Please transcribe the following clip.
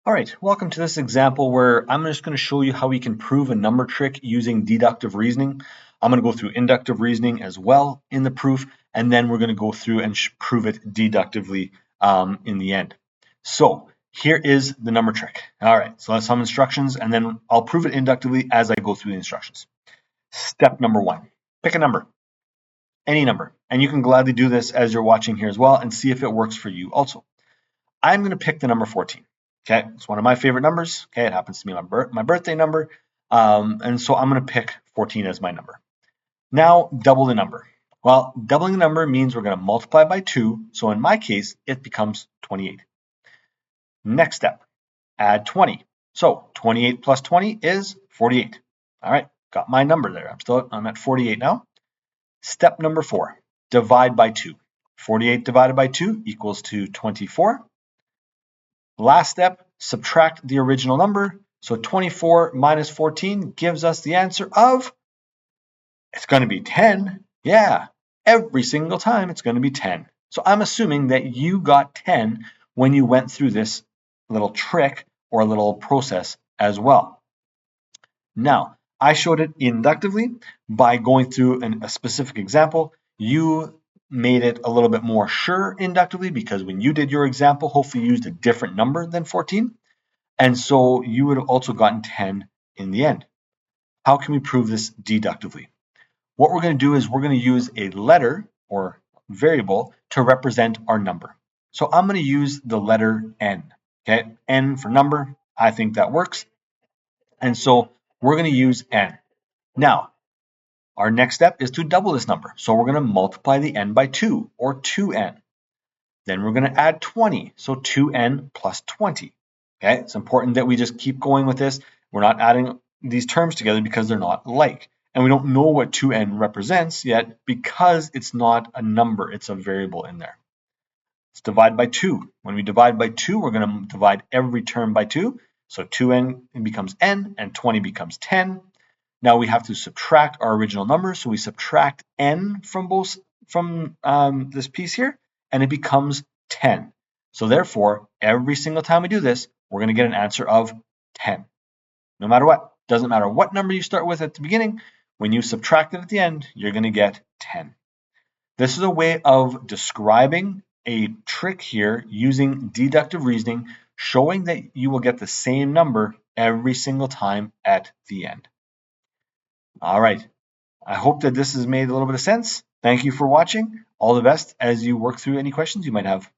All right, welcome to this example where I'm just going to show you how we can prove a number trick using deductive reasoning. I'm going to go through inductive reasoning as well in the proof, and then we're going to go through and prove it deductively in the end. So here is the number trick. All right, so that's some instructions, and then I'll prove it inductively as I go through the instructions. Step number one, pick a number, any number, and you can gladly do this as you're watching here as well and see if it works for you also. I'm going to pick the number 14. Okay, it's one of my favorite numbers. Okay, it happens to be my birthday number. And so I'm going to pick 14 as my number. Now, double the number. Well, doubling the number means we're going to multiply by 2. So in my case, it becomes 28. Next step, add 20. So 28 plus 20 is 48. All right, got my number there. I'm at 48 now. Step number 4, divide by 2. 48 divided by 2 equals to 24. Last step, subtract the original number. So 24 minus 14 gives us the answer of, it's going to be 10. Yeah, every single time it's going to be 10. So I'm assuming that you got 10 when you went through this little trick or little process as well. Now, I showed it inductively by going through a specific example. You made it a little bit more sure inductively because when you did your example, hopefully you used a different number than 14. And so you would have also gotten 10 in the end. How can we prove this deductively? What we're going to do is we're going to use a letter or variable to represent our number. So I'm going to use the letter n. Okay, n for number. I think that works. And so we're going to use n. Now, our next step is to double this number. So we're going to multiply the n by 2, or 2n. Then we're going to add 20, so 2n plus 20. Okay, it's important that we just keep going with this. We're not adding these terms together because they're not alike. And we don't know what 2n represents yet because it's not a number, it's a variable in there. Let's divide by 2. When we divide by 2, we're going to divide every term by 2. So 2n becomes n, and 20 becomes 10. Now we have to subtract our original number, so we subtract n from this piece here, and it becomes 10. So therefore, every single time we do this, we're going to get an answer of 10. No matter what, doesn't matter what number you start with at the beginning, when you subtract it at the end, you're going to get 10. This is a way of describing a trick here using deductive reasoning, showing that you will get the same number every single time at the end. All right. I hope that this has made a little bit of sense. Thank you for watching. All the best as you work through any questions you might have.